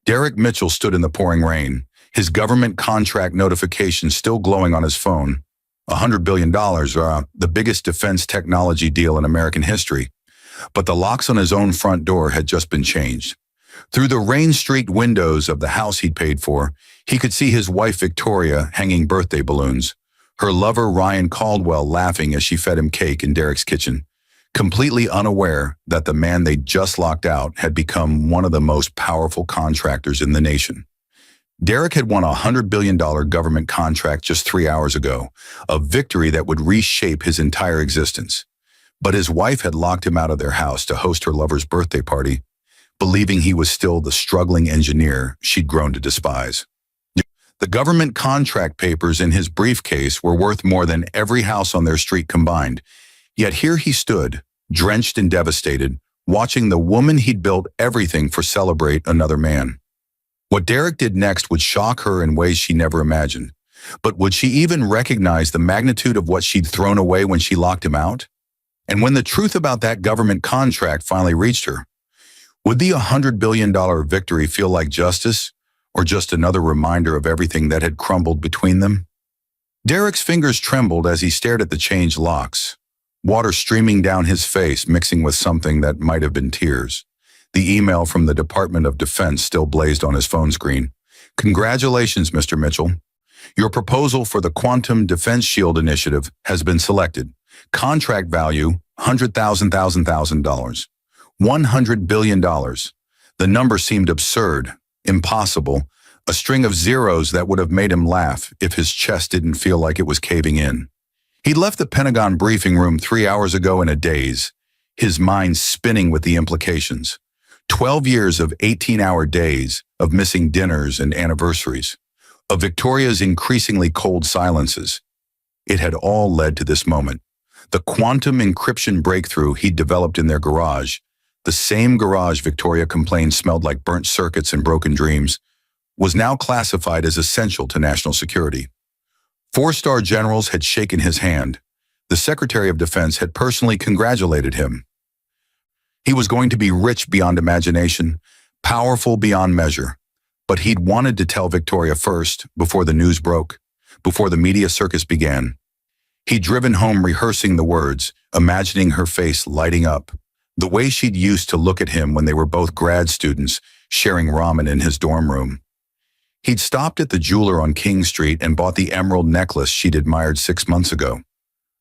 Derek Mitchell stood in the pouring rain, his government contract notification still glowing on his phone. $100 billion, the biggest defense technology deal in American history. But the locks on his own front door had just been changed. Through the rain-streaked windows of the house he'd paid for, he could see his wife Victoria hanging birthday balloons, her lover Ryan Caldwell laughing as she fed him cake in Derek's kitchen, completely unaware that the man they'd just locked out had become one of the most powerful contractors in the nation. Derek had won a $100 billion government contract just 3 hours ago, a victory that would reshape his entire existence. But his wife had locked him out of their house to host her lover's birthday party, believing he was still the struggling engineer she'd grown to despise. The government contract papers in his briefcase were worth more than every house on their street combined. Yet here he stood, drenched and devastated, watching the woman he'd built everything for celebrate another man. What Derek did next would shock her in ways she never imagined. But would she even recognize the magnitude of what she'd thrown away when she locked him out? And when the truth about that government contract finally reached her, would the $100 billion victory feel like justice, or just another reminder of everything that had crumbled between them? Derek's fingers trembled as he stared at the changed locks, water streaming down his face mixing with something that might have been tears. The email from the Department of Defense still blazed on his phone screen. "Congratulations, Mr. Mitchell. Your proposal for the Quantum Defense Shield Initiative has been selected. Contract value, $100,000. $100 billion. The number seemed absurd, impossible, a string of zeros that would have made him laugh if his chest didn't feel like it was caving in. He left the Pentagon briefing room 3 hours ago in a daze, his mind spinning with the implications. 12 years of 18-hour days, of missing dinners and anniversaries, of Victoria's increasingly cold silences. It had all led to this moment. The quantum encryption breakthrough he'd developed in their garage, the same garage Victoria complained smelled like burnt circuits and broken dreams, was now classified as essential to national security. 4-star generals had shaken his hand. The Secretary of Defense had personally congratulated him. He was going to be rich beyond imagination, powerful beyond measure. But he'd wanted to tell Victoria first, before the news broke, before the media circus began. He'd driven home rehearsing the words, imagining her face lighting up, the way she'd used to look at him when they were both grad students, sharing ramen in his dorm room. He'd stopped at the jeweler on King Street and bought the emerald necklace she'd admired 6 months ago,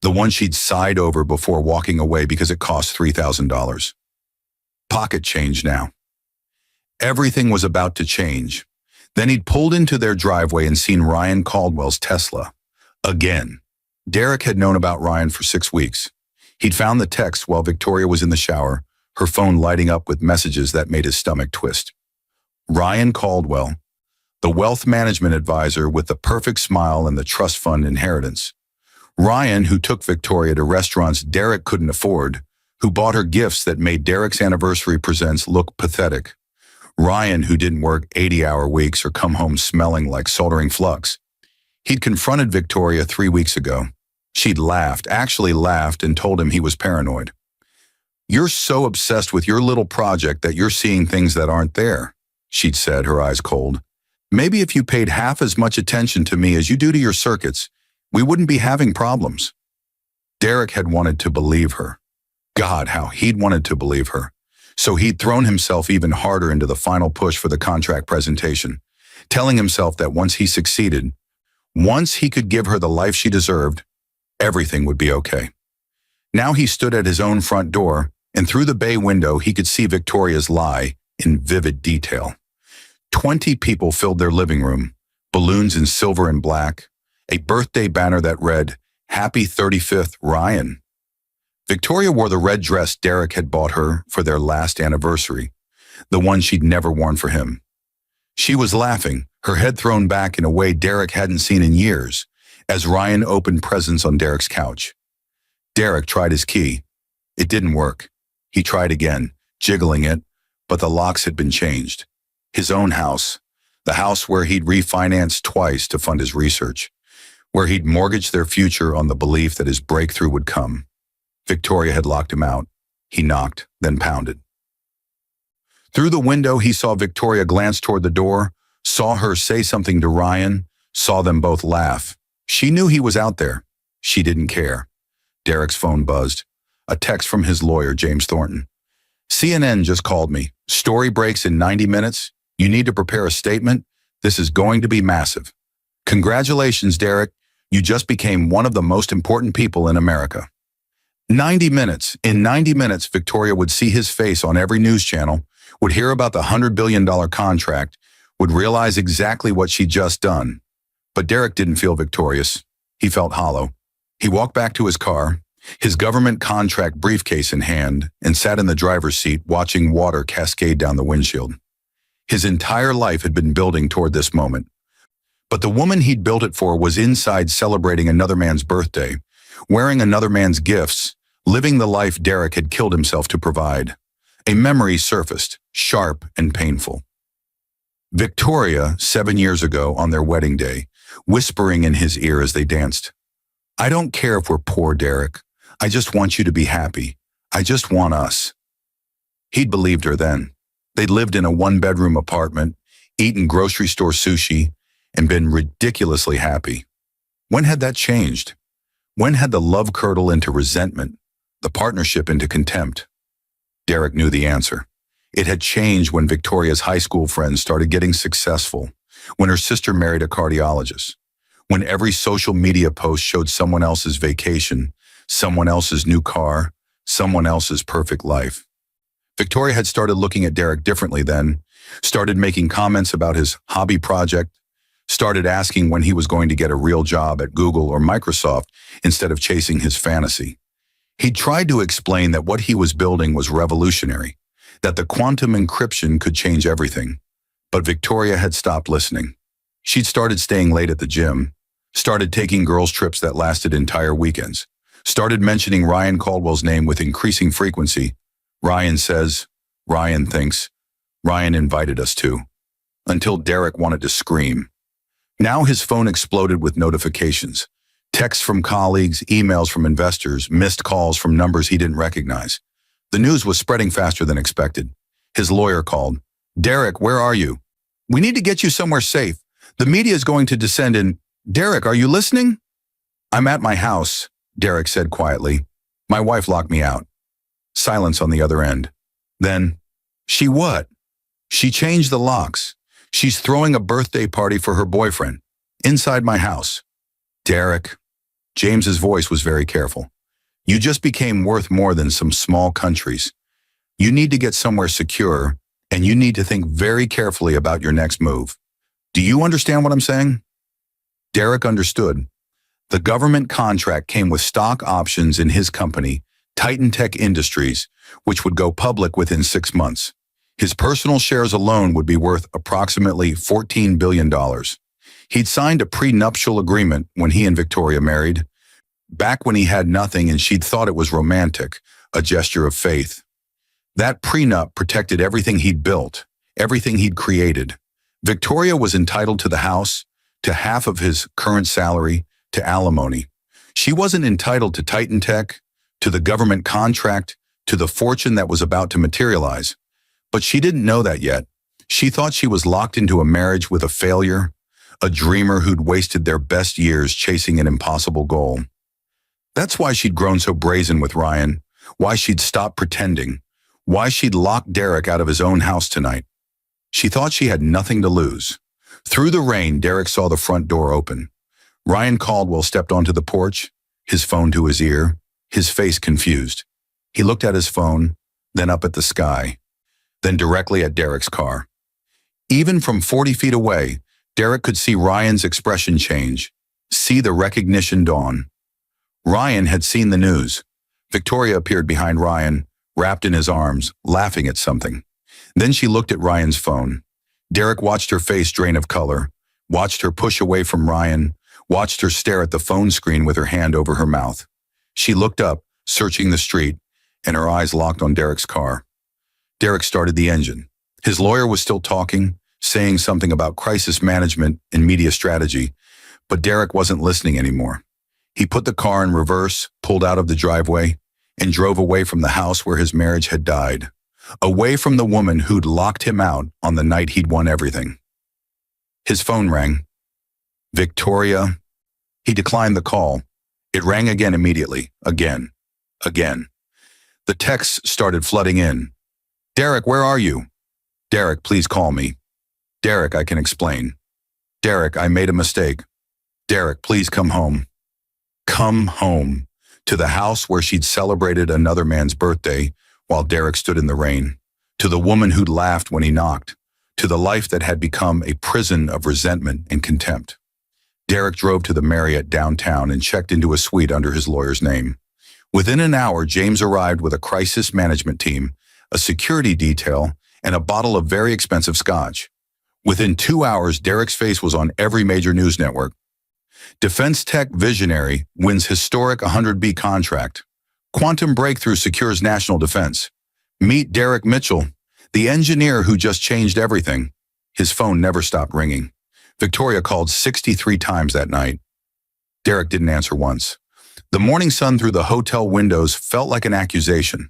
the one she'd sighed over before walking away because it cost $3,000. Pocket change now. Everything was about to change. Then he'd pulled into their driveway and seen Ryan Caldwell's Tesla. Again. Derek had known about Ryan for 6 weeks. He'd found the text while Victoria was in the shower, her phone lighting up with messages that made his stomach twist. Ryan Caldwell, the wealth management advisor with the perfect smile and the trust fund inheritance. Ryan, who took Victoria to restaurants Derek couldn't afford, who bought her gifts that made Derek's anniversary presents look pathetic. Ryan, who didn't work 80-hour weeks or come home smelling like soldering flux. He'd confronted Victoria 3 weeks ago. She'd laughed, actually laughed, and told him he was paranoid. "You're so obsessed with your little project that you're seeing things that aren't there," she'd said, her eyes cold. "Maybe if you paid half as much attention to me as you do to your circuits, we wouldn't be having problems." Derek had wanted to believe her. God, how he'd wanted to believe her. So he'd thrown himself even harder into the final push for the contract presentation, telling himself that once he succeeded, once he could give her the life she deserved, everything would be okay. Now he stood at his own front door, and through the bay window he could see Victoria's lie in vivid detail. 20 people filled their living room, balloons in silver and black, a birthday banner that read, "Happy 35th, Ryan." Victoria wore the red dress Derek had bought her for their last anniversary, the one she'd never worn for him. She was laughing, her head thrown back in a way Derek hadn't seen in years, as Ryan opened presents on Derek's couch. Derek tried his key. It didn't work. He tried again, jiggling it, but the locks had been changed. His own house, the house where he'd refinanced twice to fund his research, where he'd mortgaged their future on the belief that his breakthrough would come. Victoria had locked him out. He knocked, then pounded. Through the window, he saw Victoria glance toward the door, saw her say something to Ryan, saw them both laugh. She knew he was out there. She didn't care. Derek's phone buzzed. A text from his lawyer, James Thornton. CNN just called me. Story breaks in 90 minutes. You need to prepare a statement. This is going to be massive. Congratulations, Derek. You just became one of the most important people in America. 90 minutes. In 90 minutes, Victoria would see his face on every news channel, would hear about the $100 billion contract, would realize exactly what she'd just done. But Derek didn't feel victorious. He felt hollow. He walked back to his car, his government contract briefcase in hand, and sat in the driver's seat watching water cascade down the windshield. His entire life had been building toward this moment. But the woman he'd built it for was inside celebrating another man's birthday, wearing another man's gifts, living the life Derek had killed himself to provide. A memory surfaced, sharp and painful. Victoria, 7 years ago on their wedding day, whispering in his ear as they danced. I don't care if we're poor, Derek. I just want you to be happy. I just want us. He'd believed her then. They'd lived in a one-bedroom apartment, eaten grocery store sushi, and been ridiculously happy. When had that changed? When had the love curdle into resentment, the partnership into contempt? Derek knew the answer. It had changed when Victoria's high school friends started getting successful, when her sister married a cardiologist, when every social media post showed someone else's vacation, someone else's new car, someone else's perfect life. Victoria had started looking at Derek differently then, started making comments about his hobby project, started asking when he was going to get a real job at Google or Microsoft instead of chasing his fantasy. He tried to explain that what he was building was revolutionary, that the quantum encryption could change everything. But Victoria had stopped listening. She'd started staying late at the gym, started taking girls' trips that lasted entire weekends, started mentioning Ryan Caldwell's name with increasing frequency. Ryan says, Ryan thinks, Ryan invited us to, until Derek wanted to scream. Now his phone exploded with notifications, texts from colleagues, emails from investors, missed calls from numbers he didn't recognize. The news was spreading faster than expected. His lawyer called. Derek, where are you? We need to get you somewhere safe. The media is going to descend in. Derek, are you listening? I'm at my house, Derek said quietly. My wife locked me out. Silence on the other end. Then, she what? She changed the locks. She's throwing a birthday party for her boyfriend. Inside my house. Derek. James's voice was very careful. You just became worth more than some small countries. You need to get somewhere secure, and you need to think very carefully about your next move. Do you understand what I'm saying? Derek understood. The government contract came with stock options in his company, Titan Tech Industries, which would go public within 6 months. His personal shares alone would be worth approximately $14 billion. He'd signed a prenuptial agreement when he and Victoria married, back when he had nothing and she'd thought it was romantic, a gesture of faith. That prenup protected everything he'd built, everything he'd created. Victoria was entitled to the house, to half of his current salary, to alimony. She wasn't entitled to Titan Tech, to the government contract, to the fortune that was about to materialize. But she didn't know that yet. She thought she was locked into a marriage with a failure, a dreamer who'd wasted their best years chasing an impossible goal. That's why she'd grown so brazen with Ryan, why she'd stopped pretending, why she'd locked Derek out of his own house tonight. She thought she had nothing to lose. Through the rain, Derek saw the front door open. Ryan Caldwell stepped onto the porch, his phone to his ear, his face confused. He looked at his phone, then up at the sky, then directly at Derek's car. Even from 40 feet away, Derek could see Ryan's expression change, see the recognition dawn. Ryan had seen the news. Victoria appeared behind Ryan, wrapped in his arms, laughing at something. Then she looked at Ryan's phone. Derek watched her face drain of color, watched her push away from Ryan, watched her stare at the phone screen with her hand over her mouth. She looked up, searching the street, and her eyes locked on Derek's car. Derek started the engine. His lawyer was still talking, saying something about crisis management and media strategy, but Derek wasn't listening anymore. He put the car in reverse, pulled out of the driveway, and drove away from the house where his marriage had died. away from the woman who'd locked him out on the night he'd won everything. His phone rang. Victoria. He declined the call. It rang again immediately. Again. The texts started flooding in. Derek, where are you? Derek, please call me. Derek, I can explain. Derek, I made a mistake. Derek, please come home. Come home. To the house where she'd celebrated another man's birthday while Derek stood in the rain. To the woman who'd laughed when he knocked. To the life that had become a prison of resentment and contempt. Derek drove to the Marriott downtown and checked into a suite under his lawyer's name. Within an hour, James arrived with a crisis management team, a security detail, and a bottle of very expensive scotch. Within 2 hours, Derek's face was on every major news network. Defense tech visionary wins historic 100B contract. Quantum breakthrough secures national defense. Meet Derek Mitchell, the engineer who just changed everything. His phone never stopped ringing. Victoria called 63 times that night. Derek didn't answer once. The morning sun through the hotel windows felt like an accusation.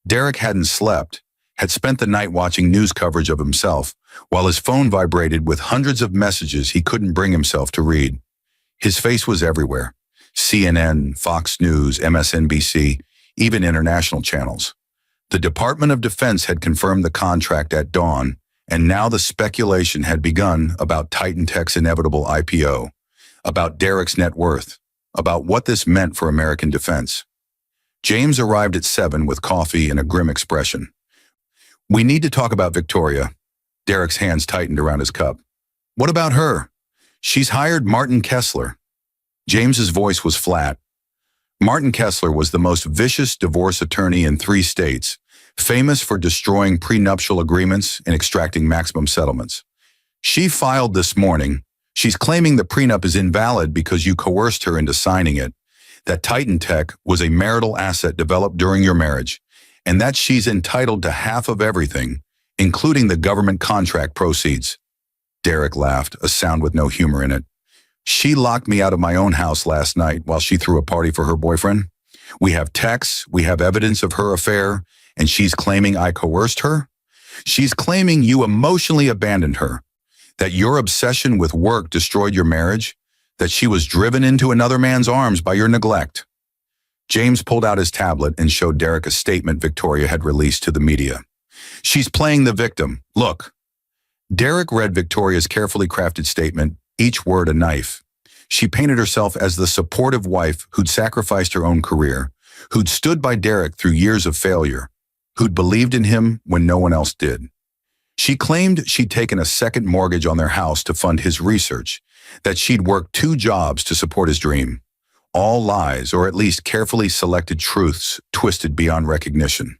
Derek hadn't slept, had spent the night watching news coverage of himself, while his phone vibrated with hundreds of messages he couldn't bring himself to read. His face was everywhere. CNN, Fox News, MSNBC, even international channels. The Department of Defense had confirmed the contract at dawn, and now the speculation had begun about Titan Tech's inevitable IPO, about Derek's net worth, about what this meant for American defense. James arrived at 7 with coffee and a grim expression. We need to talk about Victoria. Derek's hands tightened around his cup. What about her? She's hired Martin Kessler. James's voice was flat. Martin Kessler was the most vicious divorce attorney in 3 states, famous for destroying prenuptial agreements and extracting maximum settlements. She filed this morning. She's claiming the prenup is invalid because you coerced her into signing it, that Titan Tech was a marital asset developed during your marriage, and that she's entitled to half of everything, including the government contract proceeds. Derek laughed, a sound with no humor in it. She locked me out of my own house last night while she threw a party for her boyfriend. We have texts, we have evidence of her affair, and she's claiming I coerced her? She's claiming you emotionally abandoned her, that your obsession with work destroyed your marriage, that she was driven into another man's arms by your neglect. James pulled out his tablet and showed Derek a statement Victoria had released to the media. She's playing the victim. Look. Derek read Victoria's carefully crafted statement, each word a knife. She painted herself as the supportive wife who'd sacrificed her own career, who'd stood by Derek through years of failure, who'd believed in him when no one else did. She claimed she'd taken a second mortgage on their house to fund his research, that she'd worked 2 jobs to support his dream. All lies, or at least carefully selected truths, twisted beyond recognition.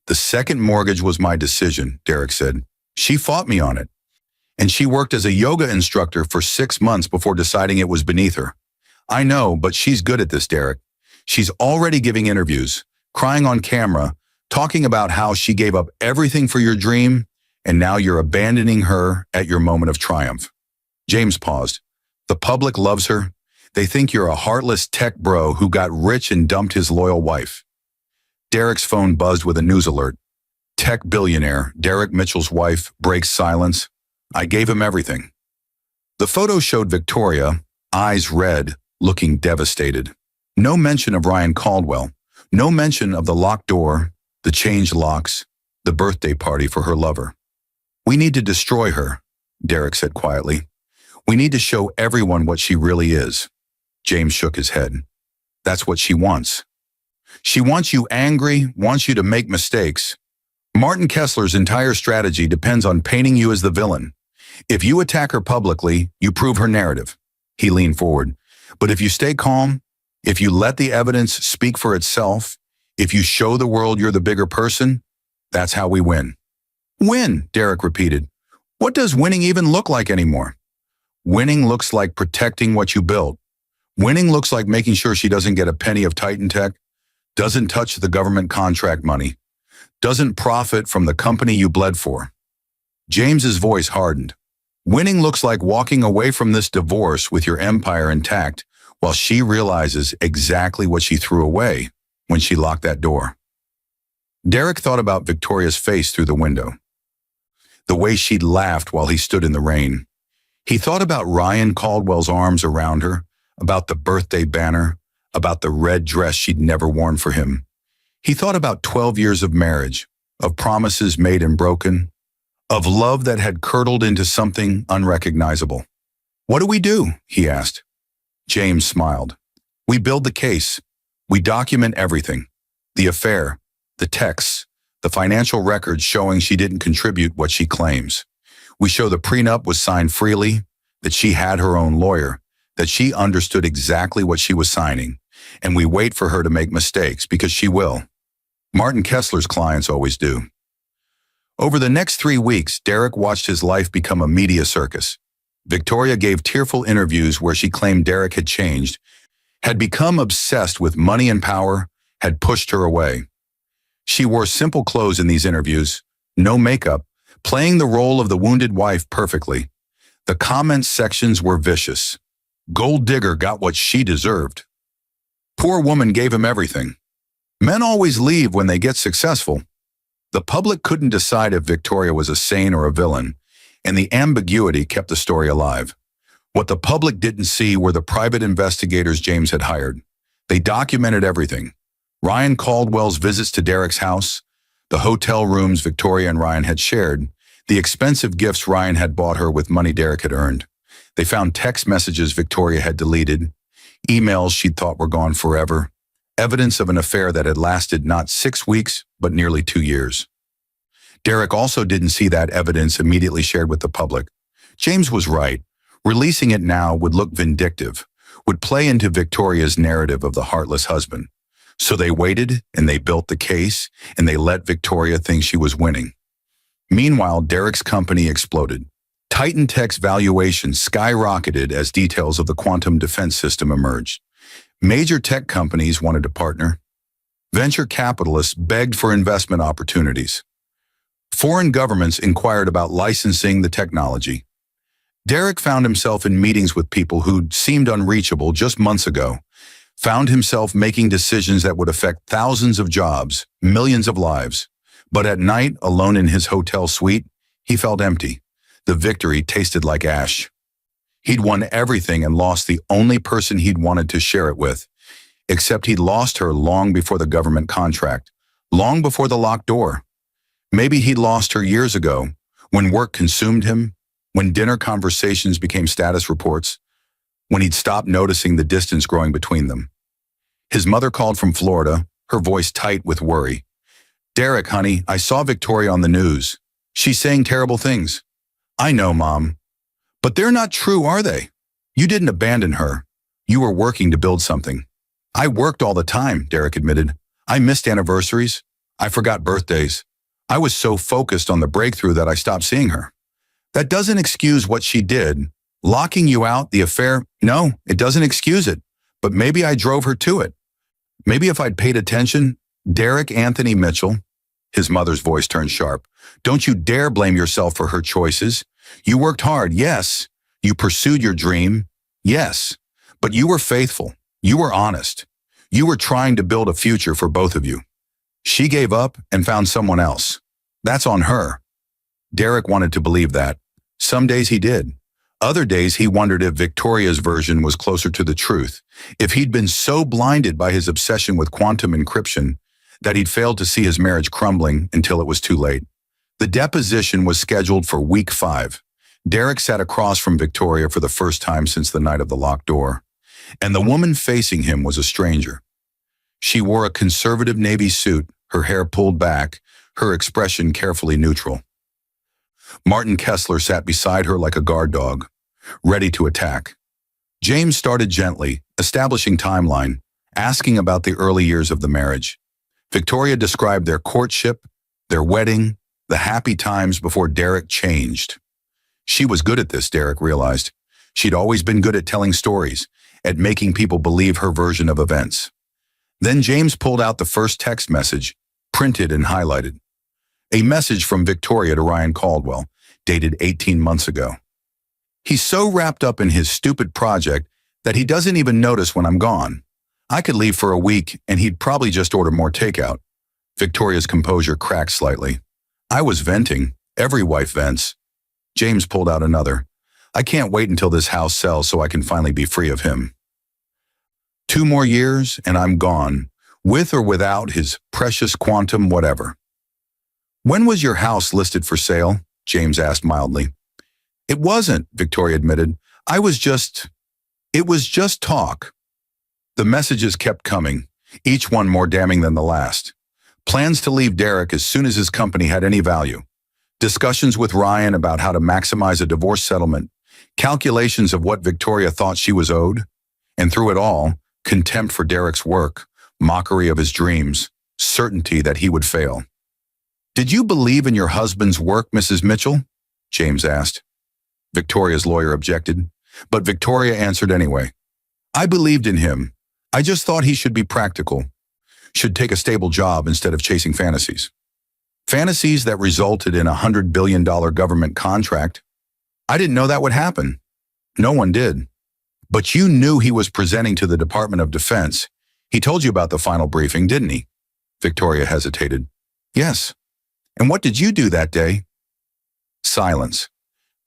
The second mortgage was my decision, Derek said. She fought me on it. And she worked as a yoga instructor for 6 months before deciding it was beneath her. I know, but she's good at this, Derek. She's already giving interviews, crying on camera, talking about how she gave up everything for your dream, and now you're abandoning her at your moment of triumph. James paused. The public loves her. They think you're a heartless tech bro who got rich and dumped his loyal wife. Derek's phone buzzed with a news alert. Tech billionaire, Derek Mitchell's wife, breaks silence. I gave him everything. The photo showed Victoria, eyes red, looking devastated. No mention of Ryan Caldwell. No mention of the locked door, the changed locks, the birthday party for her lover. We need to destroy her, Derek said quietly. We need to show everyone what she really is. James shook his head. That's what she wants. She wants you angry, wants you to make mistakes. Martin Kessler's entire strategy depends on painting you as the villain. If you attack her publicly, you prove her narrative. He leaned forward. But if you stay calm, if you let the evidence speak for itself, if you show the world you're the bigger person, that's how we win. Win, Derek repeated. What does winning even look like anymore? Winning looks like protecting what you built. Winning looks like making sure she doesn't get a penny of Titan Tech, doesn't touch the government contract money, doesn't profit from the company you bled for. James's voice hardened. Winning looks like walking away from this divorce with your empire intact while she realizes exactly what she threw away when she locked that door. Derek thought about Victoria's face through the window, the way she'd laughed while he stood in the rain. He thought about Ryan Caldwell's arms around her, about the birthday banner, about the red dress she'd never worn for him. He thought about 12 years of marriage, of promises made and broken, of love that had curdled into something unrecognizable. "What do we do?" he asked. James smiled. "We build the case. We document everything. The affair, the texts, the financial records showing she didn't contribute what she claims. We show the prenup was signed freely, that she had her own lawyer, that she understood exactly what she was signing, and we wait for her to make mistakes because she will. Martin Kessler's clients always do." Over the next 3 weeks, Derek watched his life become a media circus. Victoria gave tearful interviews where she claimed Derek had changed, had become obsessed with money and power, had pushed her away. She wore simple clothes in these interviews, no makeup, playing the role of the wounded wife perfectly. The comment sections were vicious. Gold digger got what she deserved. Poor woman gave him everything. Men always leave when they get successful. The public couldn't decide if Victoria was a saint or a villain, and the ambiguity kept the story alive. What the public didn't see were the private investigators James had hired. They documented everything. Ryan Caldwell's visits to Derek's house, the hotel rooms Victoria and Ryan had shared, the expensive gifts Ryan had bought her with money Derek had earned. They found text messages Victoria had deleted, emails she'd thought were gone forever, evidence of an affair that had lasted not 6 weeks, but nearly 2 years. Derek also didn't see that evidence immediately shared with the public. James was right. Releasing it now would look vindictive, would play into Victoria's narrative of the heartless husband. So they waited, and they built the case, and they let Victoria think she was winning. Meanwhile, Derek's company exploded. Titan Tech's valuation skyrocketed as details of the quantum defense system emerged. Major tech companies wanted to partner. Venture capitalists begged for investment opportunities. Foreign governments inquired about licensing the technology. Derek found himself in meetings with people who'd seemed unreachable just months ago, found himself making decisions that would affect thousands of jobs, millions of lives. But at night, alone in his hotel suite, he felt empty. The victory tasted like ash. He'd won everything and lost the only person he'd wanted to share it with, except he'd lost her long before the government contract, long before the locked door. Maybe he'd lost her years ago, when work consumed him, when dinner conversations became status reports, when he'd stopped noticing the distance growing between them. His mother called from Florida, her voice tight with worry. "Derek, honey, I saw Victoria on the news. She's saying terrible things." "I know, Mom. But they're not true, are they? You didn't abandon her. You were working to build something." "I worked all the time," Derek admitted. "I missed anniversaries. I forgot birthdays. I was so focused on the breakthrough that I stopped seeing her." "That doesn't excuse what she did. Locking you out, the affair, no, it doesn't excuse it. But maybe I drove her to it. Maybe if I'd paid attention." "Derek Anthony Mitchell," his mother's voice turned sharp, "don't you dare blame yourself for her choices. You worked hard, yes. You pursued your dream, yes. But you were faithful. You were honest. You were trying to build a future for both of you. She gave up and found someone else. That's on her." Derek wanted to believe that. Some days he did. Other days he wondered if Victoria's version was closer to the truth, if he'd been so blinded by his obsession with quantum encryption that he'd failed to see his marriage crumbling until it was too late. The deposition was scheduled for week 5. Derek sat across from Victoria for the first time since the night of the locked door, and the woman facing him was a stranger. She wore a conservative navy suit, her hair pulled back, her expression carefully neutral. Martin Kessler sat beside her like a guard dog, ready to attack. James started gently, establishing timeline, asking about the early years of the marriage. Victoria described their courtship, their wedding, the happy times before Derek changed. She was good at this, Derek realized. She'd always been good at telling stories, at making people believe her version of events. Then James pulled out the first text message, printed and highlighted. A message from Victoria to Ryan Caldwell, dated 18 months ago. "He's so wrapped up in his stupid project that he doesn't even notice when I'm gone. I could leave for a week and he'd probably just order more takeout. Victoria's composure cracked slightly. I was venting. Every wife vents. James pulled out another. I can't wait until this house sells so I can finally be free of him. 2 more years and I'm gone, with or without his precious quantum whatever. When was your house listed for sale? James asked mildly. It wasn't, Victoria admitted. It was just talk. The messages kept coming, each one more damning than the last. Plans to leave Derek as soon as his company had any value. Discussions with Ryan about how to maximize a divorce settlement. Calculations of what Victoria thought she was owed. And through it all, contempt for Derek's work, mockery of his dreams, certainty that he would fail. Did you believe in your husband's work, Mrs. Mitchell? James asked. Victoria's lawyer objected, but Victoria answered anyway. I believed in him. I just thought he should be practical, should take a stable job instead of chasing fantasies. Fantasies that resulted in a $100 billion government contract. I didn't know that would happen. No one did. But you knew he was presenting to the Department of Defense. He told you about the final briefing, didn't he? Victoria hesitated. Yes. And what did you do that day? Silence.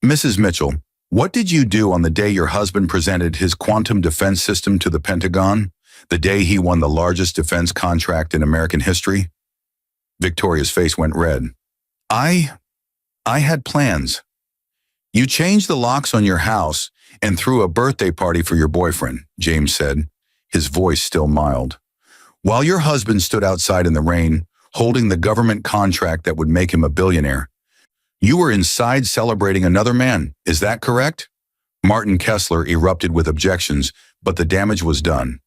Mrs. Mitchell, what did you do on the day your husband presented his quantum defense system to the Pentagon? The day he won the largest defense contract in American history? Victoria's face went red. I had plans. You changed the locks on your house and threw a birthday party for your boyfriend, James said, his voice still mild. While your husband stood outside in the rain, holding the government contract that would make him a billionaire. You were inside celebrating another man, is that correct? Martin Kessler erupted with objections, but the damage was done.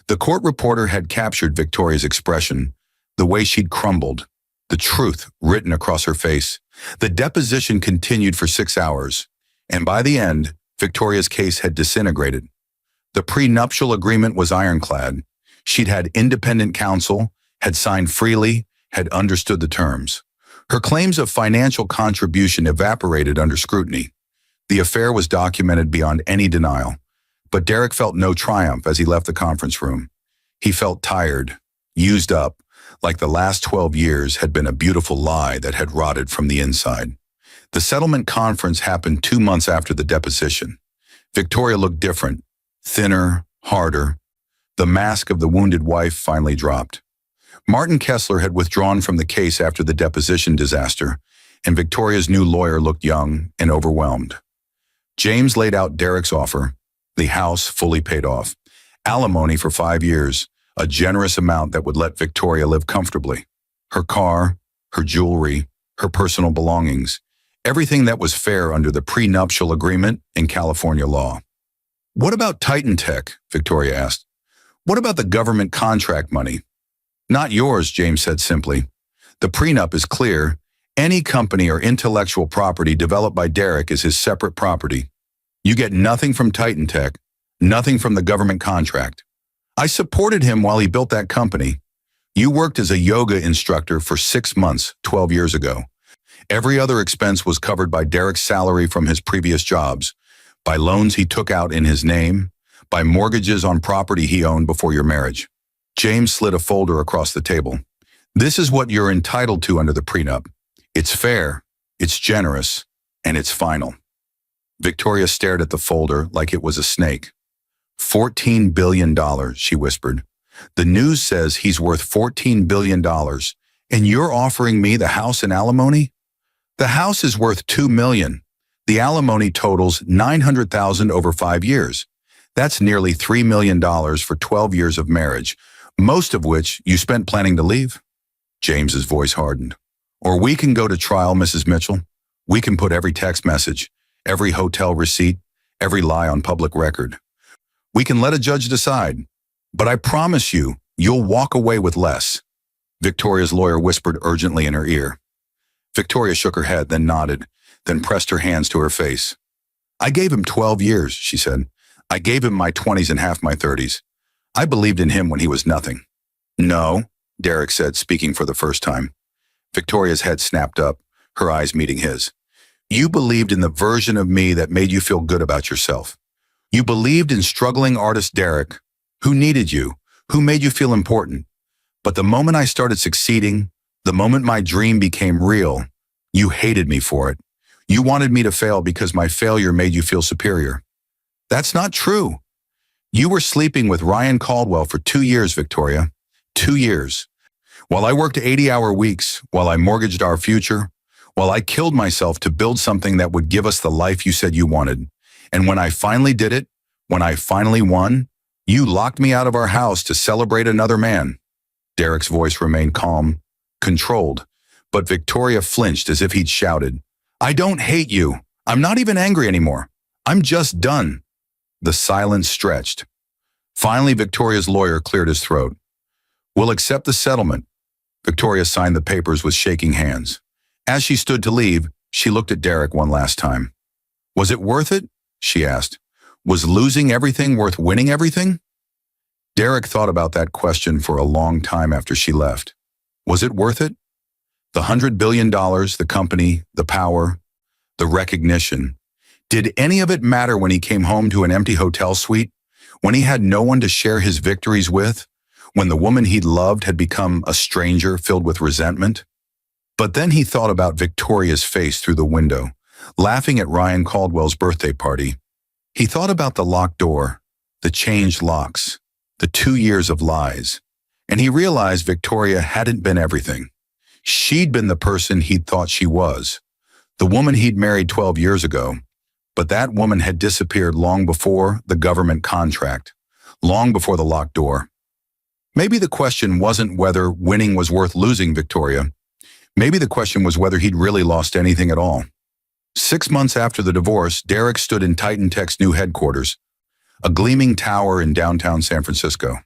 The court reporter had captured Victoria's expression, the way she'd crumbled, the truth written across her face. The deposition continued for 6 hours, and by the end, Victoria's case had disintegrated. The prenuptial agreement was ironclad. She'd had independent counsel, had signed freely, had understood the terms. Her claims of financial contribution evaporated under scrutiny. The affair was documented beyond any denial. But Derek felt no triumph as he left the conference room. He felt tired, used up, like the last 12 years had been a beautiful lie that had rotted from the inside. The settlement conference happened 2 months after the deposition. Victoria looked different, thinner, harder. The mask of the wounded wife finally dropped. Martin Kessler had withdrawn from the case after the deposition disaster, and Victoria's new lawyer looked young and overwhelmed. James laid out Derek's offer, the house fully paid off, alimony for 5 years, a generous amount that would let Victoria live comfortably. Her car, her jewelry, her personal belongings, everything that was fair under the prenuptial agreement in California law. What about Titan Tech? Victoria asked. What about the government contract money? Not yours, James said simply. The prenup is clear. Any company or intellectual property developed by Derek is his separate property. You get nothing from Titan Tech, nothing from the government contract. I supported him while he built that company. You worked as a yoga instructor for 6 months, 12 years ago. Every other expense was covered by Derek's salary from his previous jobs, by loans he took out in his name, by mortgages on property he owned before your marriage. James slid a folder across the table. This is what you're entitled to under the prenup. It's fair, it's generous, and it's final. Victoria stared at the folder like it was a snake. $14 billion, she whispered. The news says he's worth $14 billion, and you're offering me the house and alimony? The house is worth $2 million. The alimony totals $900,000 over 5 years. That's nearly $3 million for 12 years of marriage, most of which you spent planning to leave. James's voice hardened. Or we can go to trial, Mrs. Mitchell. We can put every text message, every hotel receipt, every lie on public record. We can let a judge decide. But I promise you, you'll walk away with less. Victoria's lawyer whispered urgently in her ear. Victoria shook her head, then nodded, then pressed her hands to her face. I gave him 12 years, she said. I gave him my 20s and half my 30s. I believed in him when he was nothing. No, Derek said, speaking for the first time. Victoria's head snapped up, her eyes meeting his. You believed in the version of me that made you feel good about yourself. You believed in struggling artist Derek, who needed you, who made you feel important. But the moment I started succeeding, The moment my dream became real, you hated me for it. You wanted me to fail because my failure made you feel superior. That's not true. You were sleeping with Ryan Caldwell for 2 years, Victoria. 2 years. While I worked 80-hour weeks, while I mortgaged our future, while I killed myself to build something that would give us the life you said you wanted. And when I finally did it, when I finally won, you locked me out of our house to celebrate another man. Derek's voice remained calm, controlled, but Victoria flinched as if he'd shouted, I don't hate you. I'm not even angry anymore. I'm just done. The silence stretched. Finally, Victoria's lawyer cleared his throat. We'll accept the settlement. Victoria signed the papers with shaking hands. As she stood to leave, she looked at Derek one last time. Was it worth it? She asked. Was losing everything worth winning everything? Derek thought about that question for a long time after she left. Was it worth it? The $100 billion, the company, the power, the recognition. Did any of it matter when he came home to an empty hotel suite? When he had no one to share his victories with? When the woman he'd loved had become a stranger filled with resentment? But then he thought about Victoria's face through the window, laughing at Ryan Caldwell's birthday party. He thought about the locked door, the changed locks, the 2 years of lies. And he realized Victoria hadn't been everything. She'd been the person he'd thought she was, the woman he'd married 12 years ago. But that woman had disappeared long before the government contract, long before the locked door. Maybe the question wasn't whether winning was worth losing Victoria. Maybe the question was whether he'd really lost anything at all. 6 months after the divorce, Derek stood in Titan Tech's new headquarters, a gleaming tower in downtown San Francisco.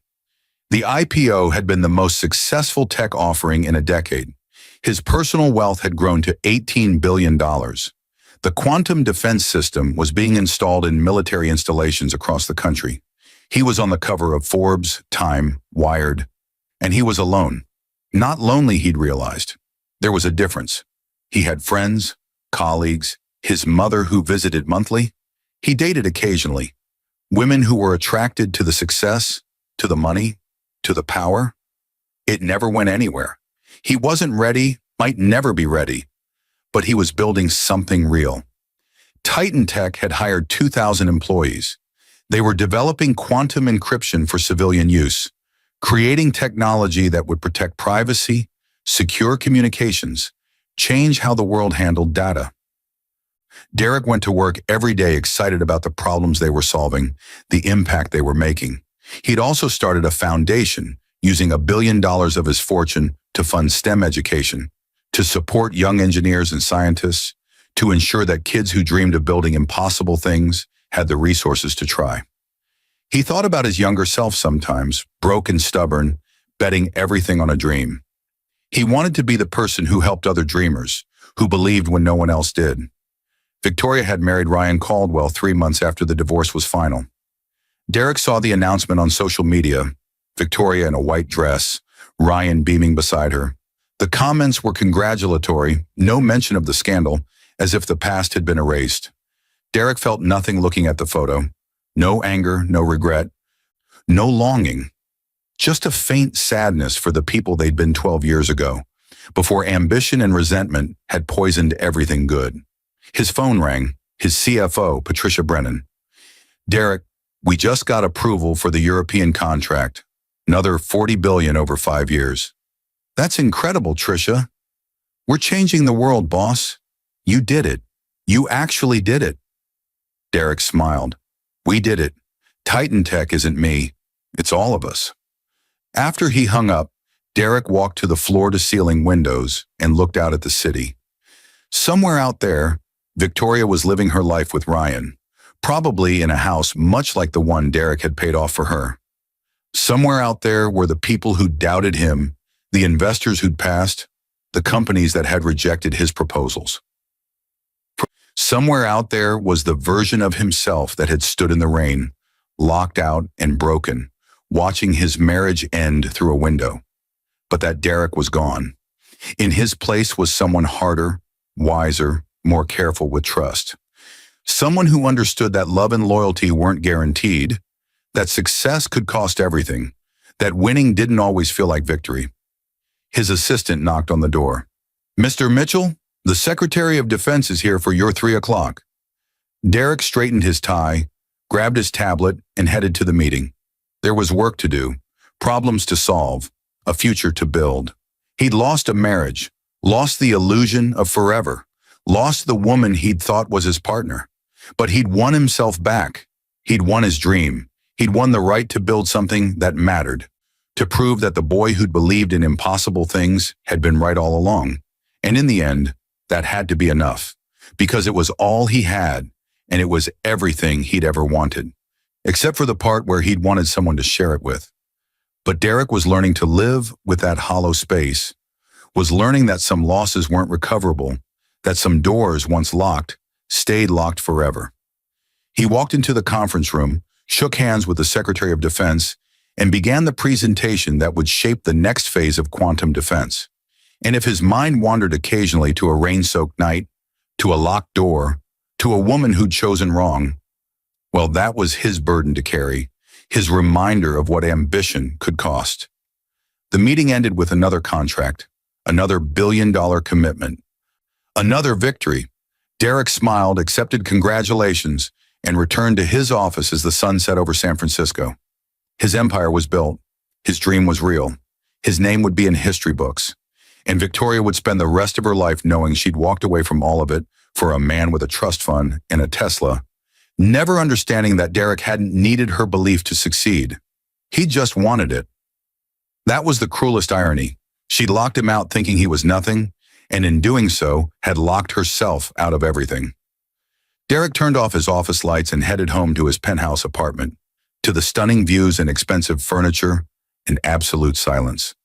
The IPO had been the most successful tech offering in a decade. His personal wealth had grown to $18 billion. The quantum defense system was being installed in military installations across the country. He was on the cover of Forbes, Time, Wired, and he was alone. Not lonely, he'd realized. There was a difference. He had friends, colleagues, his mother who visited monthly. He dated occasionally. Women who were attracted to the success, to the money, to the power. It never went anywhere. He wasn't ready, might never be ready, but he was building something real. Titan Tech had hired 2,000 employees. They were developing quantum encryption for civilian use, creating technology that would protect privacy, secure communications, change how the world handled data. Derek went to work every day excited about the problems they were solving, the impact they were making. He'd also started a foundation using $1 billion of his fortune to fund STEM education, to support young engineers and scientists, to ensure that kids who dreamed of building impossible things had the resources to try. He thought about his younger self sometimes, broke and stubborn, betting everything on a dream. He wanted to be the person who helped other dreamers, who believed when no one else did. Victoria had married Ryan Caldwell 3 months after the divorce was final. Derek saw the announcement on social media, Victoria in a white dress, Ryan beaming beside her. The comments were congratulatory, no mention of the scandal, as if the past had been erased. Derek felt nothing looking at the photo. No anger, no regret, no longing. Just a faint sadness for the people they'd been 12 years ago, before ambition and resentment had poisoned everything good. His phone rang, his CFO, Patricia Brennan. Derek, we just got approval for the European contract. Another $40 billion over 5 years. That's incredible, Tricia. We're changing the world, boss. You did it. You actually did it. Derek smiled. We did it. Titan Tech isn't me. It's all of us. After he hung up, Derek walked to the floor-to-ceiling windows and looked out at the city. Somewhere out there, Victoria was living her life with Ryan, probably in a house much like the one Derek had paid off for her. Somewhere out there were the people who doubted him, the investors who'd passed, the companies that had rejected his proposals. Somewhere out there was the version of himself that had stood in the rain, locked out and broken, watching his marriage end through a window. But that Derek was gone. In his place was someone harder, wiser, more careful with trust. Someone who understood that love and loyalty weren't guaranteed, that success could cost everything, that winning didn't always feel like victory. His assistant knocked on the door. "Mr. Mitchell, the Secretary of Defense is here for your 3 o'clock." Derek straightened his tie, grabbed his tablet, and headed to the meeting. There was work to do, problems to solve, a future to build. He'd lost a marriage, lost the illusion of forever, lost the woman he'd thought was his partner. But he'd won himself back. He'd won his dream. He'd won the right to build something that mattered, to prove that the boy who'd believed in impossible things had been right all along. And in the end, that had to be enough, because it was all he had, and it was everything he'd ever wanted, except for the part where he'd wanted someone to share it with. But Derek was learning to live with that hollow space, was learning that some losses weren't recoverable, that some doors once locked stayed locked forever. He walked into the conference room, shook hands with the Secretary of Defense, and began the presentation that would shape the next phase of quantum defense. And if his mind wandered occasionally to a rain-soaked night, to a locked door, to a woman who'd chosen wrong, well, that was his burden to carry, his reminder of what ambition could cost. The meeting ended with another contract, another billion-dollar commitment, another victory. Derek smiled, accepted congratulations, and returned to his office as the sun set over San Francisco. His empire was built. His dream was real. His name would be in history books. And Victoria would spend the rest of her life knowing she'd walked away from all of it for a man with a trust fund and a Tesla, never understanding that Derek hadn't needed her belief to succeed. He just wanted it. That was the cruelest irony. She'd locked him out thinking he was nothing, and in doing so, had locked herself out of everything. Derek turned off his office lights and headed home to his penthouse apartment, to the stunning views and expensive furniture and absolute silence.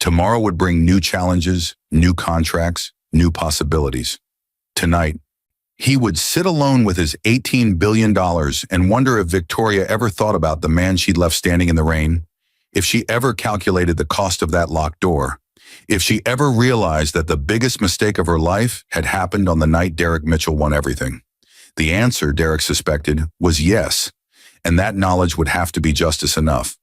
Tomorrow would bring new challenges, new contracts, new possibilities. Tonight, he would sit alone with his $18 billion and wonder if Victoria ever thought about the man she'd left standing in the rain, if she ever calculated the cost of that locked door, if she ever realized that the biggest mistake of her life had happened on the night Derek Mitchell won everything. The answer, Derek suspected, was yes, and that knowledge would have to be justice enough.